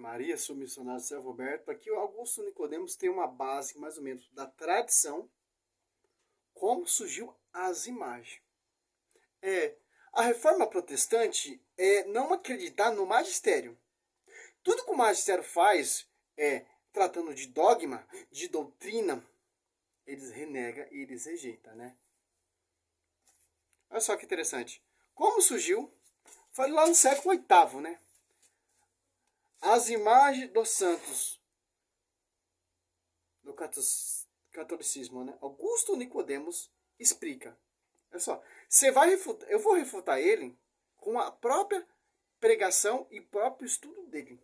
Maria, sou missionário Céu Roberto. Aqui o Augusto Nicodemos tem uma base, mais ou menos, da tradição, como surgiu as imagens. A reforma protestante é não acreditar no magistério. Tudo que o magistério faz, tratando de dogma, de doutrina, eles renegam e eles rejeitam, né? Olha só que interessante. Como surgiu? Foi lá no século VIII, né? As imagens dos santos do catolicismo, né? Augusto Nicodemos explica. Olha só, eu vou refutar ele com a própria pregação e próprio estudo dele.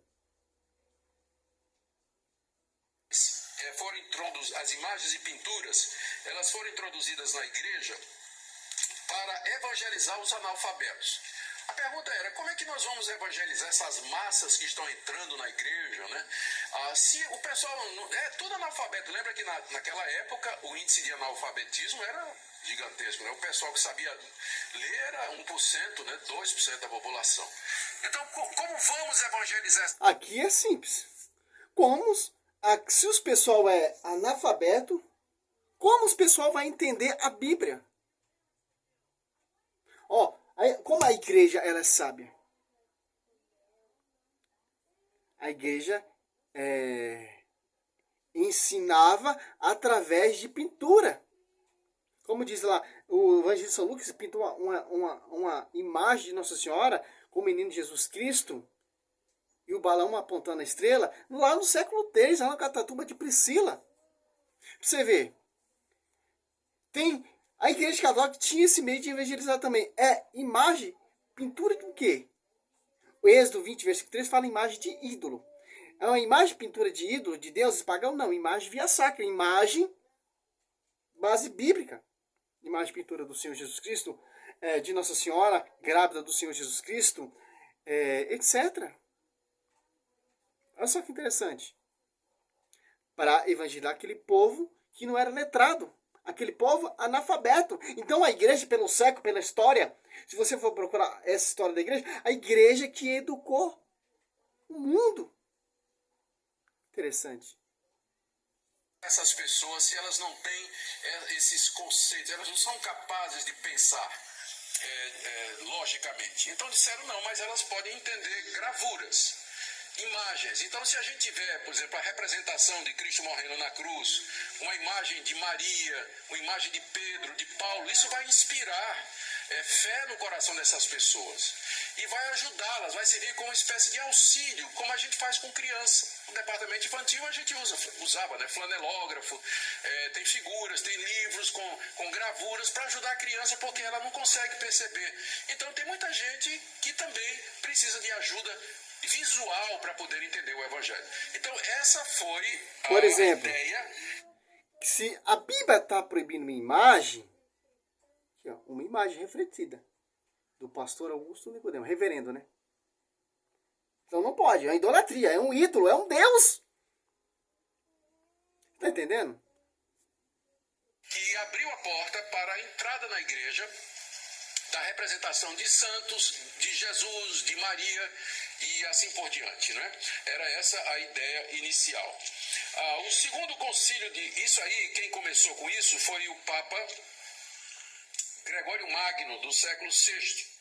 As imagens e pinturas, elas foram introduzidas na igreja para evangelizar os analfabetos. A pergunta era, como é que nós vamos evangelizar essas massas que estão entrando na igreja, né? Se o pessoal é tudo analfabeto, lembra que naquela época o índice de analfabetismo era gigantesco, né? O pessoal que sabia ler era 1%, né? 2% da população. Então, como vamos evangelizar? Aqui é simples. Se o pessoal é analfabeto, como o pessoal vai entender a Bíblia? Como a igreja ela é sábia? A igreja ensinava através de pintura. Como diz lá, o evangelista São Lucas pintou uma imagem de Nossa Senhora com o menino Jesus Cristo e o balão apontando a estrela, lá no século III, lá na Catatumba de Priscila. Pra você ver. A igreja católica tinha esse meio de evangelizar também. Imagem, pintura de quê? O Êxodo 20, versículo 3 fala imagem de ídolo. É uma imagem, pintura de ídolo, de deuses pagãos? Não, imagem via sacra, imagem, base bíblica. Imagem, pintura do Senhor Jesus Cristo, de Nossa Senhora, grávida do Senhor Jesus Cristo, etc. Olha só que interessante. Para evangelizar aquele povo que não era letrado. Aquele povo analfabeto. Então a igreja, pelo século, pela história, se você for procurar essa história da igreja, a igreja que educou o mundo. Interessante. Essas pessoas, se elas não têm esses conceitos, elas não são capazes de pensar logicamente. Então disseram não, mas elas podem entender gravuras, imagens. Então se a gente tiver, por exemplo, a representação de Cristo morrendo na cruz, uma imagem de Maria, uma imagem de Pedro, de Paulo, isso vai inspirar fé no coração dessas pessoas e vai ajudá-las, vai servir como uma espécie de auxílio, como a gente faz com criança. No departamento infantil a gente usava, né, flanelógrafo, tem figuras, tem livros com gravuras para ajudar a criança, porque ela não consegue perceber. Então tem muita gente que também precisa de ajuda visual para poder entender o Evangelho. Então essa foi Por exemplo, ideia. Se a Bíblia está proibindo uma imagem, aqui, uma imagem refletida do pastor Augusto Nicodemos, reverendo, né? Então não pode, é idolatria, é um ídolo, é um Deus. Tá entendendo? Que abriu a porta para a entrada na igreja da representação de santos, de Jesus, de Maria e assim por diante, né? Era essa a ideia inicial. O segundo concílio isso aí, quem começou com isso foi o Papa Gregório Magno, do século VI.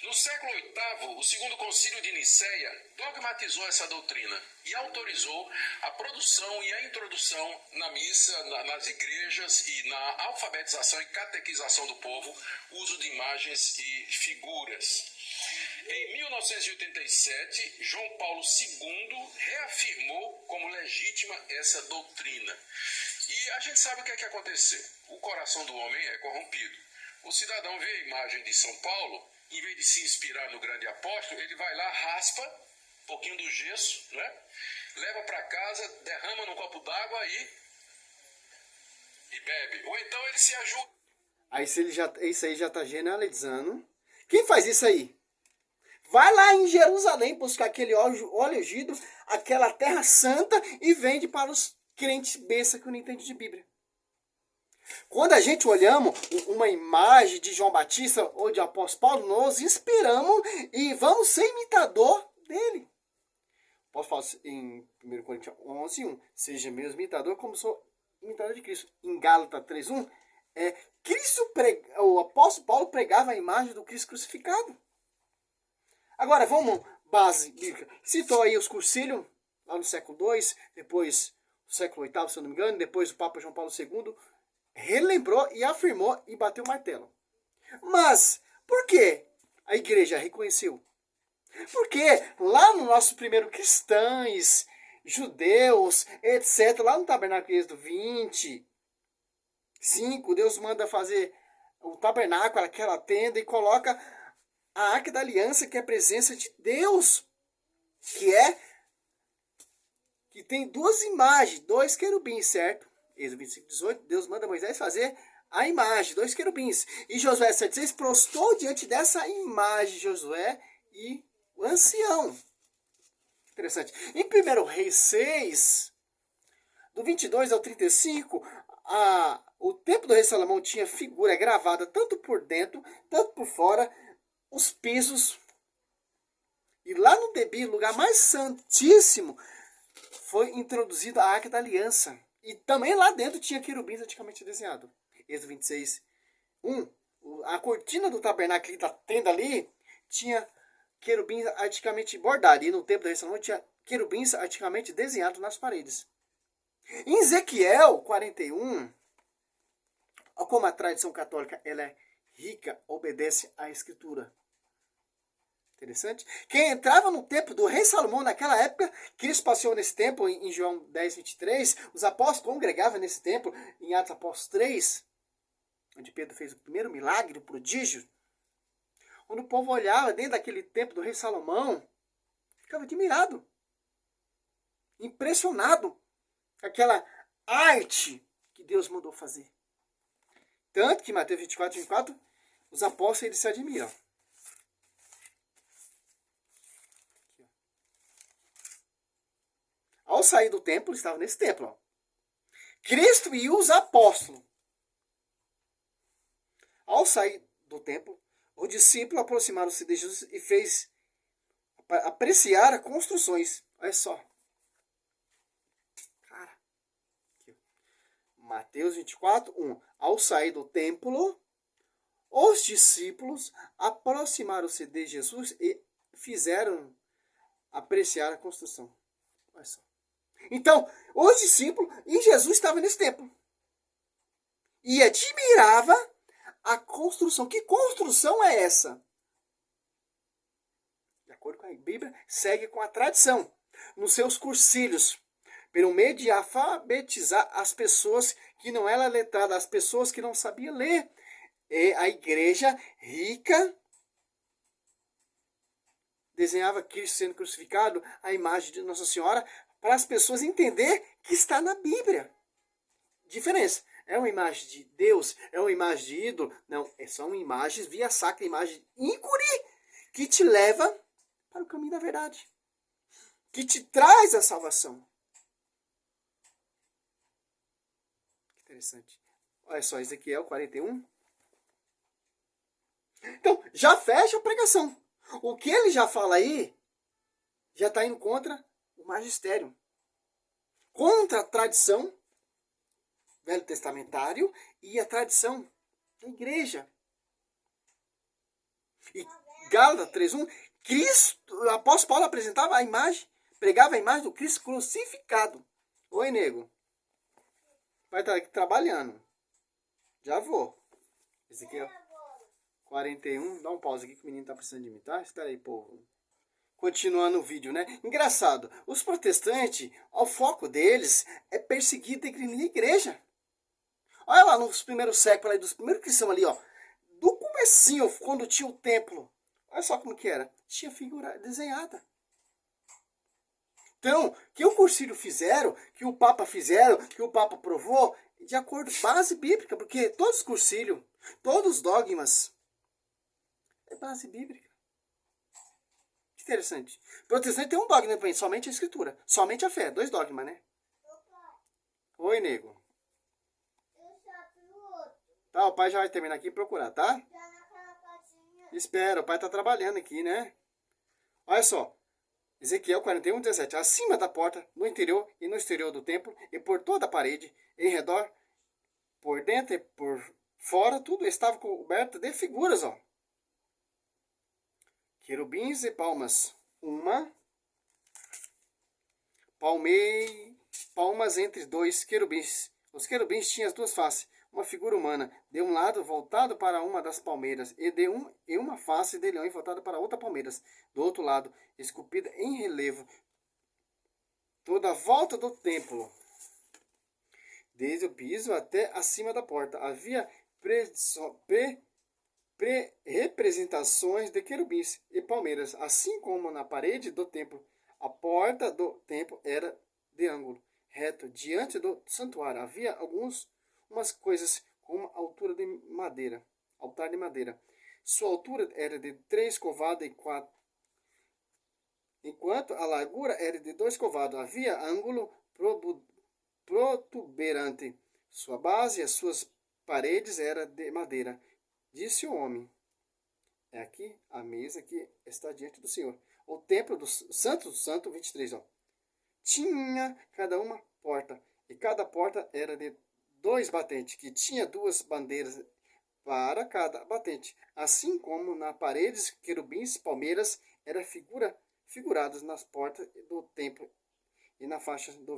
No século VIII, o segundo concílio de Nicéia dogmatizou essa doutrina e autorizou a produção e a introdução na missa, nas igrejas e na alfabetização e catequização do povo, uso de imagens e figuras. Em 1987, João Paulo II reafirmou como legítima essa doutrina. E a gente sabe o que é que aconteceu. O coração do homem é corrompido. O cidadão vê a imagem de São Paulo, em vez de se inspirar no grande apóstolo, ele vai lá, raspa um pouquinho do gesso, né? Leva para casa, derrama num copo d'água e bebe. Ou então ele se ajuda. Isso aí já está generalizando. Quem faz isso aí? Vai lá em Jerusalém buscar aquele óleo ungido, aquela terra santa e vende para os crentes besta que não entendem de Bíblia. Quando a gente olhamos uma imagem de João Batista ou de apóstolo Paulo, nós inspiramos e vamos ser imitador dele. Posso falar em 1 Coríntios 11:1. Seja meu imitador como sou imitador de Cristo. Em Gálatas 3:1, o apóstolo Paulo pregava a imagem do Cristo crucificado. Agora, vamos, base bíblica. Citou aí os cursilhos, lá no século II, depois no século VIII, se eu não me engano, depois o Papa João Paulo II relembrou e afirmou e bateu o martelo. Mas, por que a igreja reconheceu? Porque lá no nosso primeiro cristãos, judeus, etc., lá no tabernáculo Êxodo 25, Deus manda fazer o tabernáculo, aquela tenda, e coloca a arca da aliança, que é a presença de Deus, que tem duas imagens, dois querubins, certo? Êxodo 25:18, Deus manda Moisés fazer a imagem, dois querubins. E Josué 7:6 prostou diante dessa imagem Josué e o ancião. Interessante. Em 1 Reis 6, do 22 ao 35, o templo do rei Salomão tinha figura gravada tanto por dentro, tanto por fora, os pisos. E lá no Debi, lugar mais santíssimo, foi introduzida a Arca da Aliança. E também lá dentro tinha querubins antigamente desenhados. Êxodo 26:1. A cortina do tabernáculo da tenda ali tinha querubins antigamente bordados. E no templo do rei Salomão tinha querubins antigamente desenhados nas paredes. Em Ezequiel 41, como a tradição católica ela é rica, obedece à Escritura. Interessante. Quem entrava no templo do rei Salomão naquela época, Cristo passeou nesse templo em João 10:23, os apóstolos congregavam nesse templo em Atos Apóstolos 3, onde Pedro fez o primeiro milagre, o prodígio, onde o povo olhava dentro daquele templo do rei Salomão, ficava admirado, impressionado com aquela arte que Deus mandou fazer. Tanto que em Mateus 24:24, os apóstolos eles se admiram. Ao sair do templo, estavam nesse templo. Ó. Cristo e os apóstolos. Ao sair do templo, o discípulo aproximaram-se de Jesus e fez apreciar as construções. Olha só. Cara. Aqui. Mateus 24:1. Ao sair do templo, os discípulos aproximaram-se de Jesus e fizeram apreciar a construção. Olha só. Então, os discípulos e Jesus estavam nesse templo. E admirava a construção. Que construção é essa? De acordo com a Bíblia, segue com a tradição. Nos seus cursilhos, pelo meio de alfabetizar as pessoas que não eram letradas, as pessoas que não sabiam ler. E a igreja rica desenhava Cristo sendo crucificado, a imagem de Nossa Senhora, para as pessoas entender que está na Bíblia. Diferença. É uma imagem de Deus? É uma imagem de ídolo? Não, são imagens via sacra, imagem íncone, que te leva para o caminho da verdade. Que te traz a salvação. Interessante. Olha só, Ezequiel 41. Então, já fecha a pregação. O que ele já fala aí, já está indo contra o magistério. Contra a tradição velho testamentário e a tradição da igreja. E Gálatas 3:1, Cristo, o apóstolo Paulo apresentava a imagem, pregava a imagem do Cristo crucificado. Oi, nego. Vai estar aqui trabalhando. Já vou. Esse aqui é 41. Dá um pause aqui que o menino tá precisando de mim, tá? Espera aí, povo. Continuando o vídeo, né? Engraçado. Os protestantes, o foco deles é perseguir a igreja. Olha lá nos primeiros séculos, aí, dos primeiros cristãos ali, ó. Do comecinho, quando tinha o templo. Olha só como que era. Tinha figura desenhada. Então, que o concílio fizeram, que o Papa fizeram, que o Papa provou, de acordo com base bíblica, porque todos os concílios, todos os dogmas, é base bíblica. Que interessante. Protestante tem um dogma também, somente a escritura, somente a fé, 2 dogmas, né? Oi, nego. Tá, o pai já vai terminar aqui e procurar, tá? Espera, o pai tá trabalhando aqui, né? Olha só. Ezequiel 41, 17. Acima da porta, no interior e no exterior do templo, e por toda a parede, em redor, por dentro e por fora, tudo estava coberto de figuras, ó. Querubins e palmas. Uma palmas entre dois querubins. Os querubins tinham as duas faces, uma figura humana, de um lado voltado para uma das palmeiras, e uma face de leão voltada para outra palmeira, do outro lado, esculpida em relevo, toda a volta do templo, desde o piso até acima da porta. Havia representações de querubins e palmeiras, assim como na parede do templo. A porta do templo era de ângulo reto diante do santuário. Havia umas coisas com uma altura de madeira, altar de madeira. Sua altura era de 3 covados e 4, enquanto a largura era de 2 covados. Havia ângulo protuberante. Sua base e as suas paredes eram de madeira. Disse o homem: é aqui a mesa que está diante do Senhor. O templo do Santo, 23, ó. Tinha cada uma porta, e cada porta era de 2 batentes, que tinha 2 bandeiras para cada batente. Assim como na paredes, querubins, palmeiras, eram figuradas nas portas do templo e na faixa do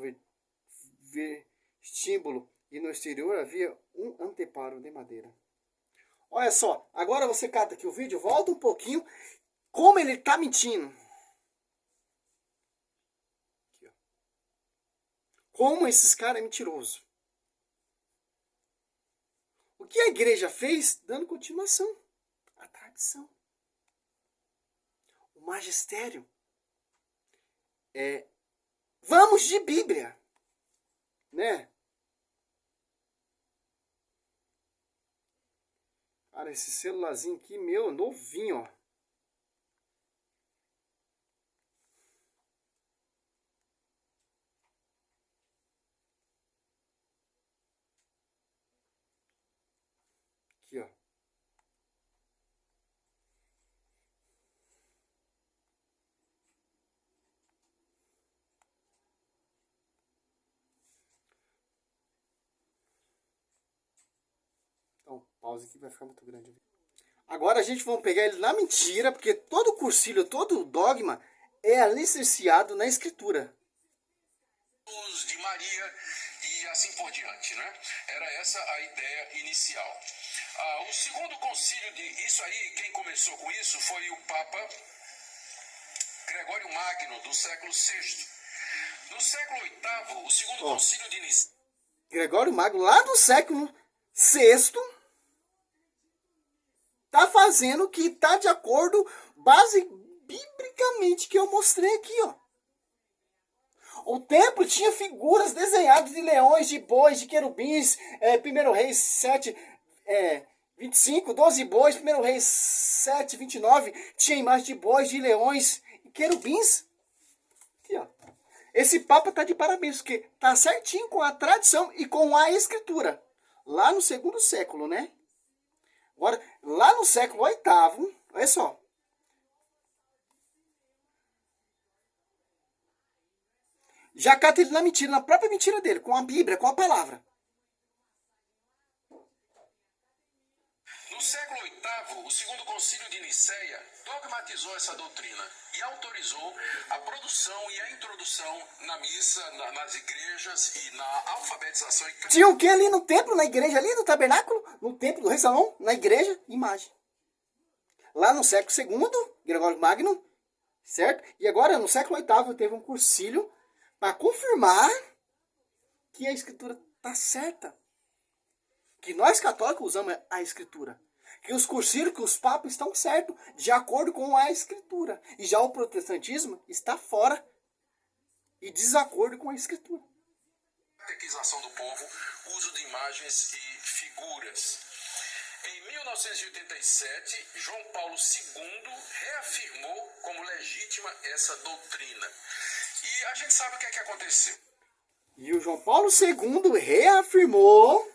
vestíbulo, e no exterior havia um anteparo de madeira. Olha só, agora você cata aqui o vídeo, volta um pouquinho, como ele tá mentindo. Aqui, ó. Como esses caras é mentiroso. O que a igreja fez? Dando continuação à tradição. O magistério vamos de Bíblia, né? Cara, esse celularzinho aqui, meu, novinho, ó. Aqui, ó. Então, pausa aqui, vai ficar muito grande. Agora a gente vai pegar ele na mentira, porque todo cursilho, todo dogma é licenciado na escritura. De Maria e assim por diante, né? Era essa a ideia inicial. O segundo concílio isso aí, quem começou com isso foi o Papa Gregório Magno, do século VI. No século VIII, o segundo concílio de Nicéia. Gregório Magno, lá do século VI, tá fazendo que tá de acordo, base biblicamente, que eu mostrei aqui, ó. O templo tinha figuras desenhadas de leões, de bois, de querubins. 1 Reis 7, 25, 12 bois. 1 Reis 7, 29, tinha imagem de bois, de leões e querubins. Aqui, ó. Esse Papa tá de parabéns, porque tá certinho com a tradição e com a escritura. Lá no segundo século, né? Agora, lá no século VIII, olha só. Já cata ele na mentira, na própria mentira dele, com a Bíblia, com a palavra. No século VIII, o segundo concílio de Nicéia dogmatizou essa doutrina e autorizou a produção e a introdução na missa, nas igrejas e na alfabetização. Tinha o que ali no templo, na igreja, ali no tabernáculo, no templo do rei Salomão, na igreja, imagem. Lá no século II, Gregório Magno, certo? E agora, no século VIII, teve um cursilho para confirmar que a escritura está certa. Que nós católicos usamos a escritura. Que os cursilhos, que os papas estão certos, de acordo com a escritura. E já o protestantismo está fora e desacordo com a escritura. Catequização do povo, uso de imagens e figuras. Em 1987, João Paulo II reafirmou como legítima essa doutrina. E a gente sabe o que é que aconteceu. E o João Paulo II reafirmou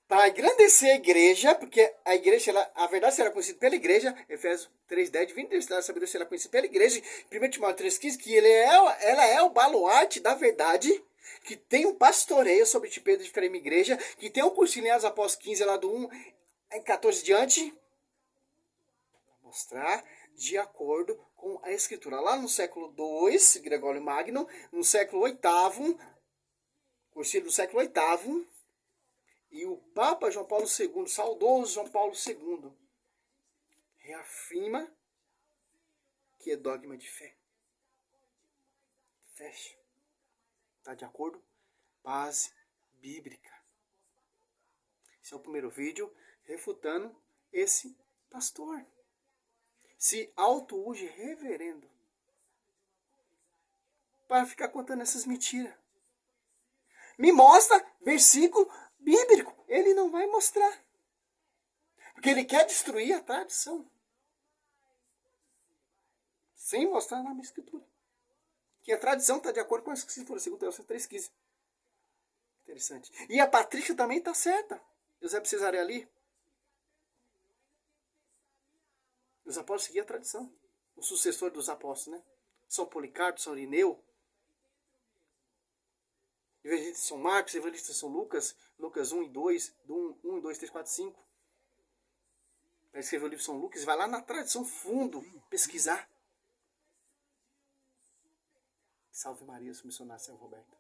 para engrandecer a igreja, porque a igreja, a verdade será conhecida pela igreja, Efésios 3:10, divina identidade da sabedoria será conhecida pela igreja, 1 Timóteo 3:15, que ela é o baluarte da verdade, que tem um pastoreio sobre o Pedro de Firme Igreja, que tem um cursinho em Atos Apóstolos 15, lá do 1 em 14 diante, para mostrar de acordo com a escritura. Lá no século II, Gregório Magno, no século VIII, cursinho do século VIII, e o Papa João Paulo II, saudoso João Paulo II, reafirma que é dogma de fé. Fecha. Está de acordo? Base bíblica. Esse é o primeiro vídeo refutando esse pastor. Se auto-unge reverendo para ficar contando essas mentiras. Me mostra versículo bíblico. Ele não vai mostrar. Porque ele quer destruir a tradição. Sem mostrar na minha escritura. Que a tradição está de acordo com a escritura, segundo Teófilo 3,15. Interessante. E a Patrícia também está certa. José Cesareia ali. Os apóstolos seguiam a tradição. O sucessor dos apóstolos, né? São Policarpo, São Irineu. Evangelista de São Marcos, Evangelista de São Lucas, Lucas 1 e 2, 1 e 2, 3, 4, 5. Para escrever o livro de São Lucas, vai lá na tradição fundo pesquisar. Salve Maria, sou missionário São Roberto.